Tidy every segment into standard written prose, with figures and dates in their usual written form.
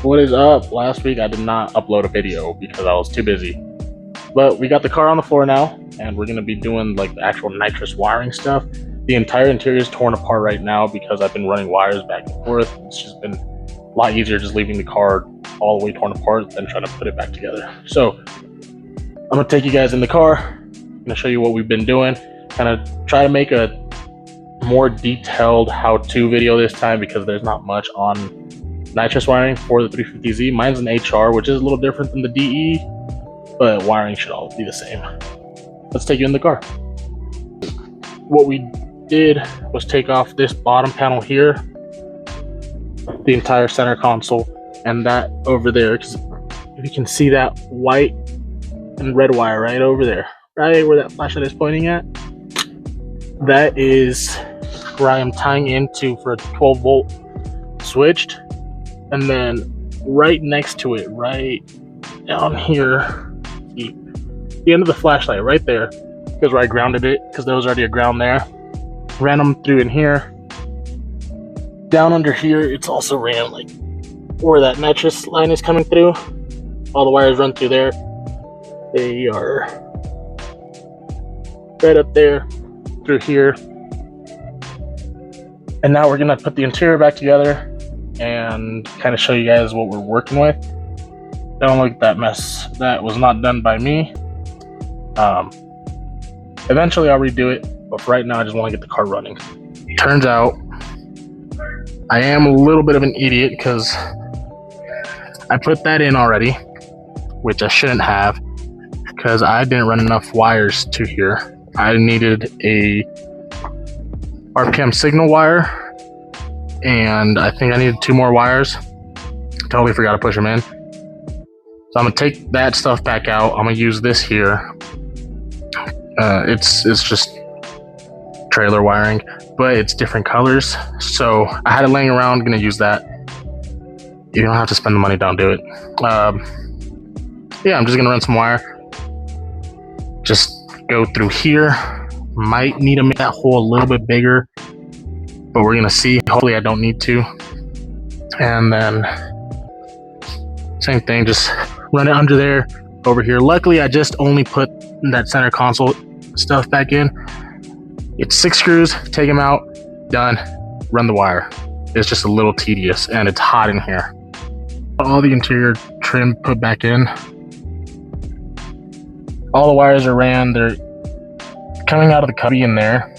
What is up? Last week I did not upload a video because I was too busy. But we got the car on the floor now, and we're gonna be doing like the actual nitrous wiring stuff. The entire interior is torn apart right now because I've been running wires back and forth. It's just been a lot easier just leaving the car all the way torn apart than trying to put it back together. So I'm gonna take you guys in the car. I'm gonna show you what we've been doing. Kind of try to make a more detailed how-to video this time because there's not much on nitrous wiring for the 350Z. Mine's an HR, which is a little different than the DE, but wiring should all be the same. Let's take you in the car. What we did was take off this bottom panel here, the entire center console, and that over there, because if you can see that white and red wire right over there, right where that flashlight is pointing at, that is where I am tying into for a 12-volt switched. And then right next to it, right down here, the end of the flashlight right there is where I grounded it, because there was already a ground there. Ran them through in here. Down under here, it's also ran like where that nitrous line is coming through. All the wires run through there. They are right up there, through here. And now we're gonna put the interior back together and kind of show you guys what we're working with. Don't look at that mess. That was not done by me. Eventually I'll redo it, but for right now I just want to get the car running. Turns out I am a little bit of an idiot because I put that in already, which I shouldn't have, because I didn't run enough wires to here. I needed a RPM signal wire, and I think I needed 2 more wires. Totally forgot to push them in. So I'm gonna take that stuff back out. I'm gonna use this here. It's just trailer wiring, but it's different colors. So I had it laying around, gonna use that. You don't have to spend the money, don't do it. Yeah, I'm just gonna run some wire. Just go through here. Might need to make that hole a little bit bigger, but we're gonna see. Hopefully I don't need to. And then same thing, just run it under there, over here. Luckily I just only put that center console stuff back in. It's 6 screws, take them out, done, run the wire. It's just a little tedious, and it's hot in here. All the interior trim put back in. All the wires are ran, they're coming out of the cubby in there.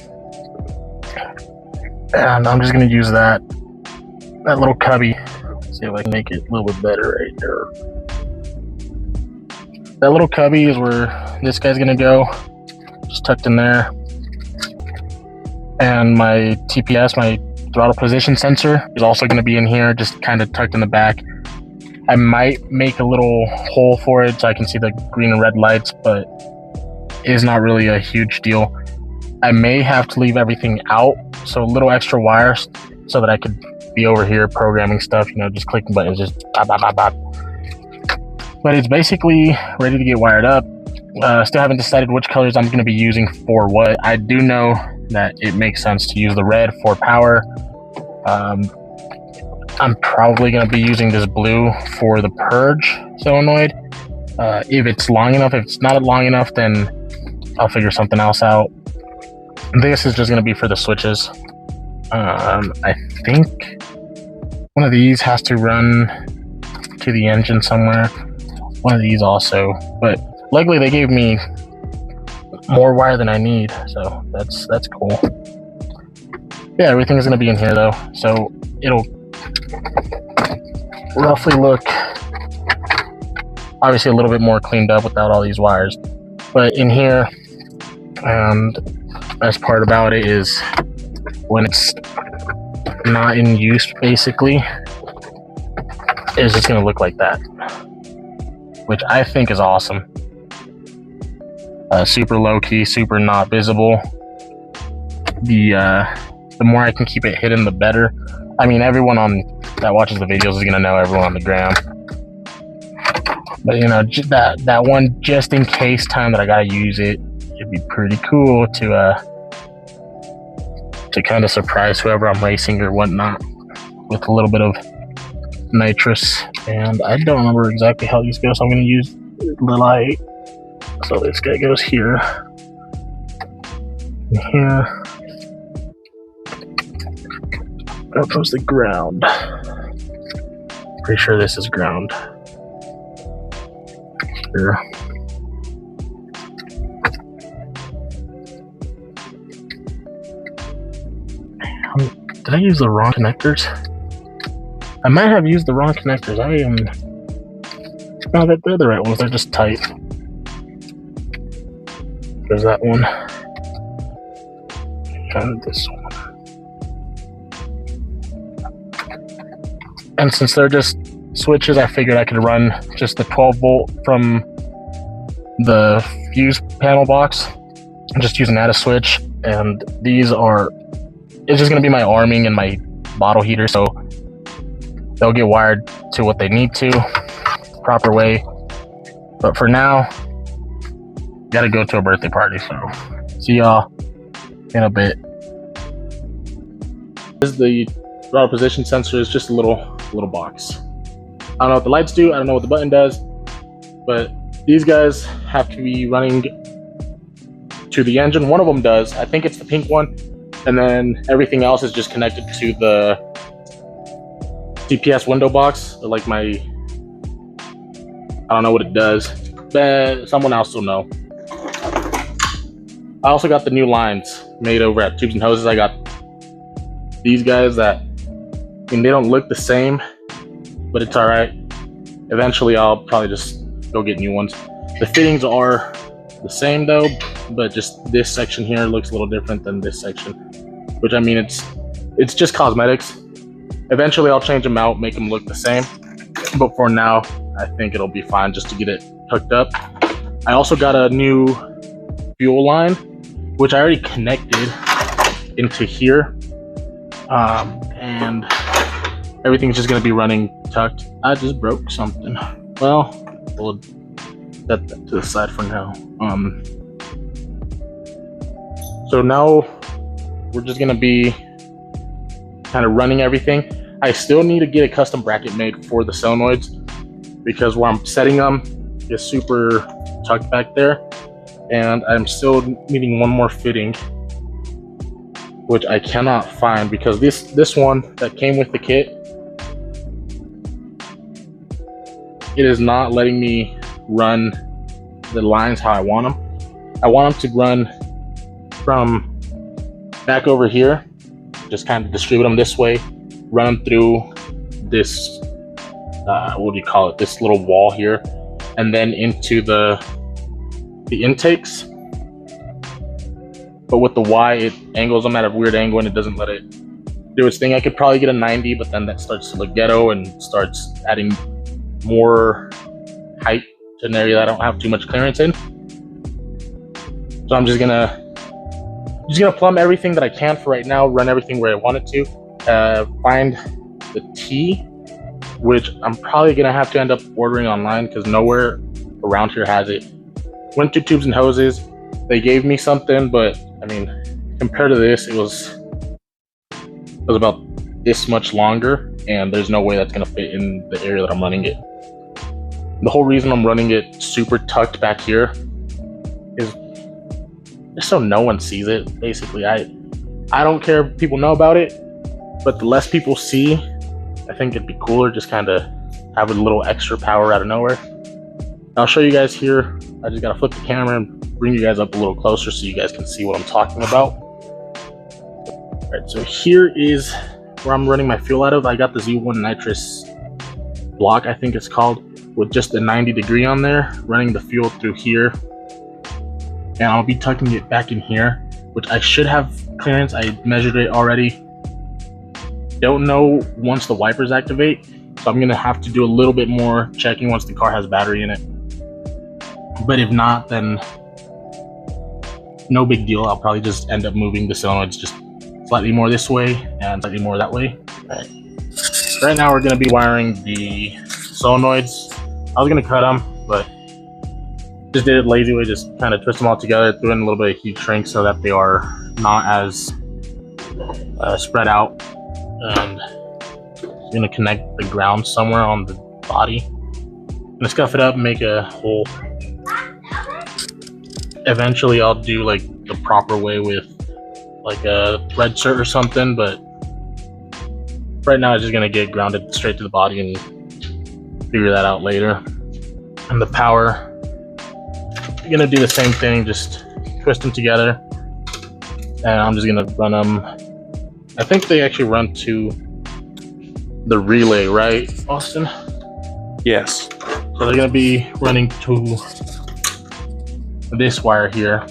And I'm just gonna use that little cubby. See if I can make it a little bit better right there. That little cubby is where this guy's gonna go, just tucked in there. And my TPS, my throttle position sensor, is also gonna be in here, just kind of tucked in the back. I might make a little hole for it so I can see the green and red lights, but it is not really a huge deal. I may have to leave everything out, so a little extra wires so that I could be over here programming stuff, you know, just clicking buttons, just bop, bop, bop, bop. But it's basically ready to get wired up. Still haven't decided which colors I'm going to be using for what. I do know that it makes sense to use the red for power. I'm probably going to be using this blue for the purge solenoid. If it's long enough. If it's not long enough, then I'll figure something else out. This is just going to be for the switches. I think one of these has to run to the engine somewhere. One of these also, but luckily they gave me more wire than I need, so that's cool. Yeah, everything is going to be in here though, so it'll roughly look obviously a little bit more cleaned up without all these wires. But in here, and best part about it is when it's not in use, basically, it's just going to look like that, which I think is awesome. Super low key, super not visible. The more I can keep it hidden, the better. I mean, everyone that watches the videos is gonna know everyone on the gram. But you know, that one just in case time that I gotta use it, it'd be pretty cool to kind of surprise whoever I'm racing or whatnot with a little bit of nitrous, and I don't remember exactly how these go, so I'm going to use the light. So this guy goes here, and here. That goes the ground. Pretty sure this is ground. Here. Did I use the wrong connectors? I might have used the wrong connectors. No, they're the right ones. They're just tight. There's that one. And this one. And since they're just switches, I figured I could run just the 12 volt from the fuse panel box and just use an ATA switch. And these are, it's just going to be my arming and my bottle heater, so they'll get wired to what they need to, proper way. But for now, gotta go to a birthday party, so see y'all in a bit. This is the throttle position sensor. Is just a little box. I don't know what the lights do, I don't know what the button does, but these guys have to be running to the engine. One of them does, I think it's the pink one, and then everything else is just connected to the CPS window box, like my, I don't know what it does, but someone else will know. I also got the new lines made over at Tubes and Hoses. I got these guys that, I mean, they don't look the same, but it's all right. Eventually I'll probably just go get new ones. The fittings are the same though, but just this section here looks a little different than this section, which, I mean, it's just cosmetics. Eventually I'll change them out, make them look the same, but for now I think it'll be fine just to get it hooked up. I also got a new fuel line, which I already connected into here, and everything's just going to be running tucked. I just broke something. Well, we'll set that to the side for now. So now we're just going to be kind of running everything. I still need to get a custom bracket made for the solenoids because where I'm setting them is super tucked back there, and I'm still needing one more fitting, which I cannot find because this one that came with the kit, it is not letting me run the lines how I want them. I want them to run from back over here, just kind of distribute them this way, run them through this, what do you call it, this little wall here, and then into the intakes. But with the Y, it angles them at a weird angle and it doesn't let it do its thing. I could probably get a 90, but then that starts to look ghetto and starts adding more height to an area that I don't have too much clearance in. So I'm just gonna plumb everything that I can for right now, run everything where I want it to, find the T, which I'm probably gonna have to end up ordering online because nowhere around here has it. Went to Tubes and Hoses, they gave me something, but I mean, compared to this, it was about this much longer, and there's no way that's gonna fit in the area that I'm running it. The whole reason I'm running it super tucked back here is just so no one sees it. Basically, I don't care if people know about it, but the less people see, I think it'd be cooler. Just kind of have a little extra power out of nowhere. I'll show you guys here. I just gotta flip the camera and bring you guys up a little closer so you guys can see what I'm talking about. All right, so here is where I'm running my fuel out of. I got the Z1 nitrous block, I think it's called, with just a 90 degree on there, running the fuel through here. And I'll be tucking it back in here, which I should have clearance. I measured it already. Don't know once the wipers activate, so I'm gonna have to do a little bit more checking once the car has battery in it. But if not, then no big deal. I'll probably just end up moving the solenoids just slightly more this way and slightly more that way. Right now we're gonna be wiring the solenoids. I was gonna cut them, but just did it lazy way, just kind of twist them all together, threw in a little bit of heat shrink so that they are not as spread out. And gonna connect the ground somewhere on the body. I'm gonna scuff it up and make a hole. Eventually I'll do like the proper way with like a thread shirt or something, but right now I'm just gonna get grounded straight to the body and figure that out later. And the power, I'm gonna do the same thing, just twist them together, and I'm just gonna run them. I think they actually run to the relay, right, Austin? Yes. So they're gonna be running to this wire here.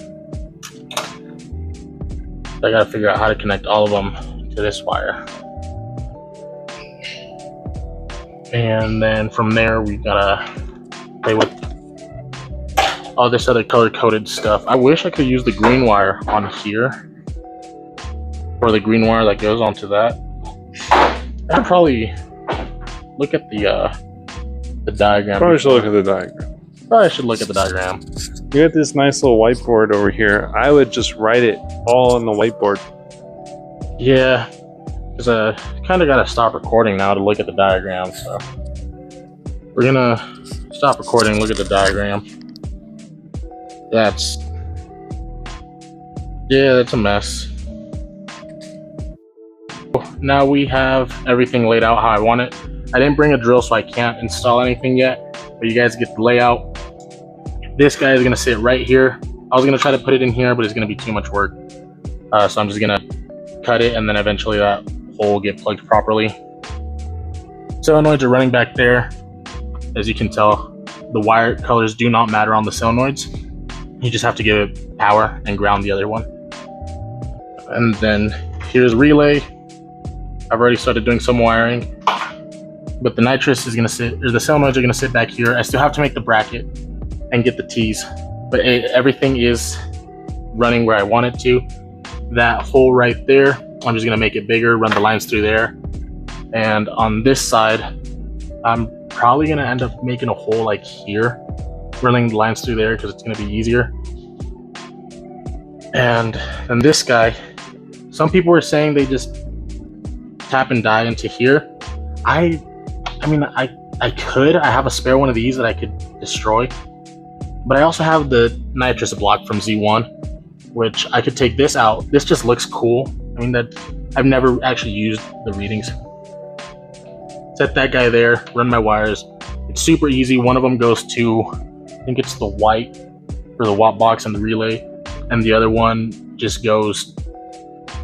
I gotta figure out how to connect all of them to this wire. And then from there, we gotta play with all this other color-coded stuff. I wish I could use the green wire on here, or the green wire that goes onto that. I'd probably look at the diagram. Probably should look at the diagram. Probably should look at the diagram. You got this nice little whiteboard over here. I would just write it all on the whiteboard. Yeah, because I kind of got to stop recording now to look at the diagram. So we're gonna stop recording, look at the diagram. That's a mess. Now we have everything laid out how I want it. I didn't bring a drill, so I can't install anything yet, but you guys get the layout. This guy is gonna sit right here. I was gonna try to put it in here, but it's gonna be too much work. So I'm just gonna cut it, and then eventually that hole will get plugged properly. Solenoids are running back there. As you can tell, the wire colors do not matter on the solenoids. You just have to give it power and ground the other one. And then here's relay. I've already started doing some wiring, but the nitrous is gonna sit, or the solenoids are gonna sit back here. I still have to make the bracket and get the T's, but everything is running where I want it to. That hole right there, I'm just gonna make it bigger, run the lines through there. And on this side, I'm probably gonna end up making a hole like here, running the lines through there because it's gonna be easier. And then this guy, some people were saying they just tap and die into here. I mean, I could. I have a spare one of these that I could destroy. But I also have the nitrous block from Z1, which I could take this out. This just looks cool. I mean, that I've never actually used the readings. Set that guy there, run my wires. It's super easy. One of them goes to, I think it's the white for the watt box and the relay, and the other one just goes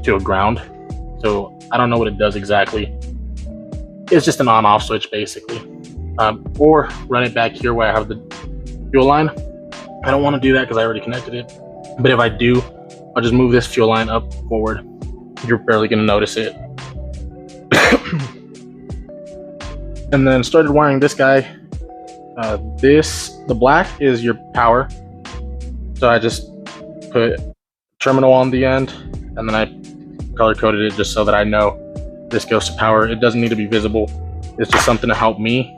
to a ground. So I don't know what it does exactly. It's just an on-off switch basically. Or run it back here where I have the fuel line. I don't want to do that because I already connected it. But if I do, I'll just move this fuel line up forward. You're barely going to notice it. And then started wiring this guy. The black is your power. So I just put terminal on the end, and then I color coded it just so that I know this goes to power. It doesn't need to be visible. It's just something to help me.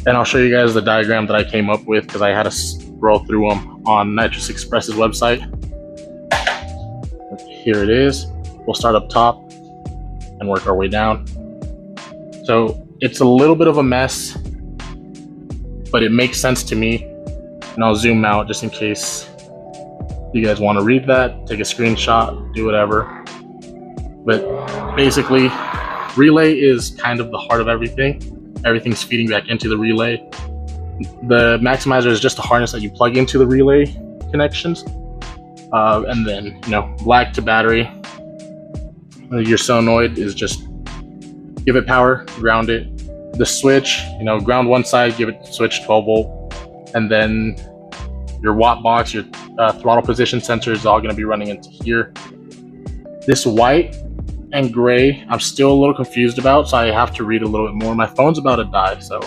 And I'll show you guys the diagram that I came up with because I had to scroll through them on Nitrous Express's website. Here it is. We'll start up top and work our way down. So it's a little bit of a mess, but it makes sense to me. And I'll zoom out just in case you guys want to read that, take a screenshot, do whatever. But basically, relay is kind of the heart of everything. Everything's feeding back into the relay. The maximizer is just a harness that you plug into the relay connections. And then, black to battery. Your solenoid is just give it power, ground it. The switch, ground one side, give it switch 12 volt. And then your watt box, your throttle position sensor is all going to be running into here. This white and gray, I'm still a little confused about, so I have to read a little bit more. My phone's about to die, so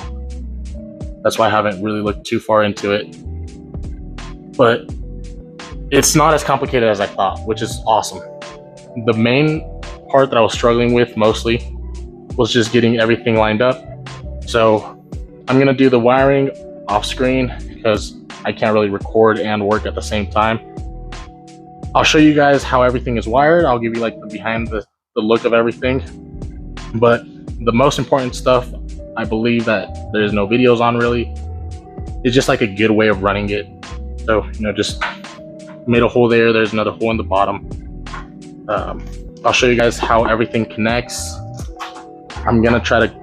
that's why I haven't really looked too far into it. But it's not as complicated as I thought, which is awesome. The main part that I was struggling with mostly was just getting everything lined up. So I'm gonna do the wiring off screen because I can't really record and work at the same time. I'll show you guys how everything is wired. I'll give you like the behind the look of everything. But The most important stuff, I believe, that there's no videos on really, is just like a good way of running it. So, you know, just made a hole there, there's another hole in the bottom. I'll show you guys how everything connects. I'm gonna try to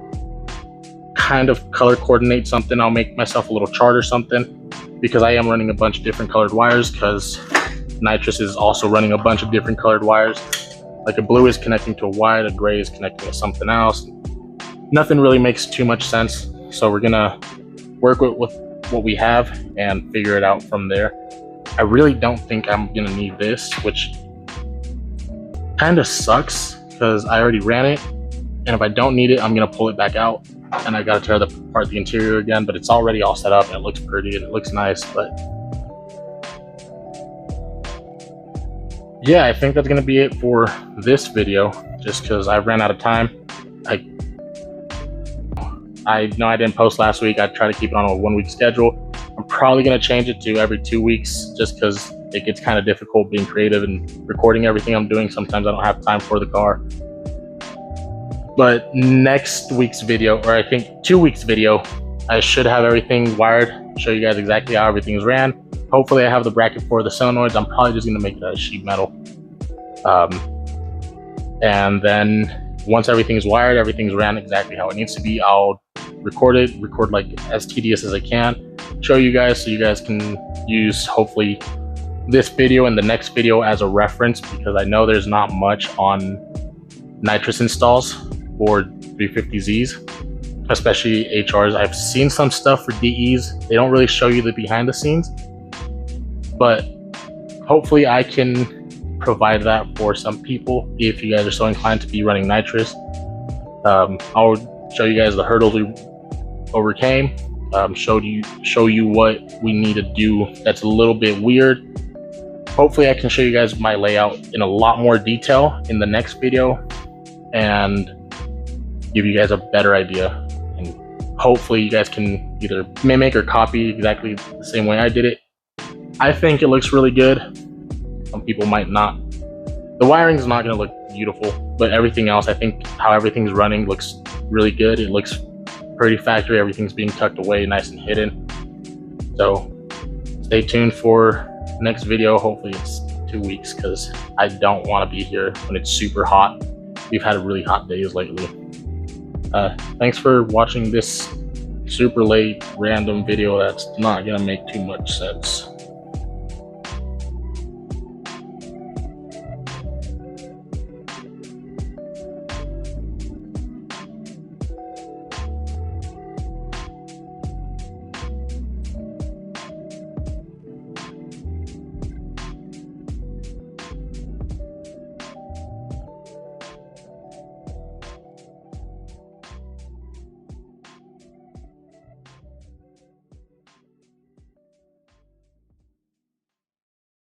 kind of color coordinate something. I'll make myself a little chart or something, because I am running a bunch of different colored wires, because nitrous is also running a bunch of different colored wires. Like a blue is connecting to a white, a gray is connecting to something else. Nothing really makes too much sense. So we're gonna work with what we have and figure it out from there. I really don't think I'm gonna need this, which kind of sucks because I already ran it. And if I don't need it, I'm gonna pull it back out and I gotta tear apart the interior again, but it's already all set up and it looks pretty and it looks nice. But yeah, I think that's gonna be it for this video, just because I've ran out of time. I know I didn't post last week. I try to keep it on a 1 week schedule. I'm probably gonna change it to every 2 weeks, just because it gets kind of difficult being creative and recording everything I'm doing. Sometimes I don't have time for the car. But next week's video, or I think 2 weeks video, I should have everything wired, show you guys exactly how everything's ran. Hopefully I have the bracket for the solenoids. I'm probably just gonna make it out of sheet metal. And then once everything's wired, everything's ran exactly how it needs to be, I'll record like as tedious as I can, show you guys so you guys can use hopefully this video and the next video as a reference, because I know there's not much on nitrous installs for 350Zs, especially HRs. I've seen some stuff for DEs. They don't really show you the behind the scenes, but hopefully I can provide that for some people if you guys are so inclined to be running nitrous. I'll show you guys the hurdles we overcame, show you what we need to do that's a little bit weird. Hopefully I can show you guys my layout in a lot more detail in the next video and give you guys a better idea, and hopefully you guys can either mimic or copy exactly the same way I did it. I think it looks really good. Some people might not. The wiring is not going to look beautiful, but everything else, I think how everything's running looks really good. It looks pretty factory. Everything's being tucked away nice and hidden. So stay tuned for next video. Hopefully it's 2 weeks, because I don't want to be here when it's super hot. We've had really hot days lately. Thanks for watching this super late random video that's not going to make too much sense.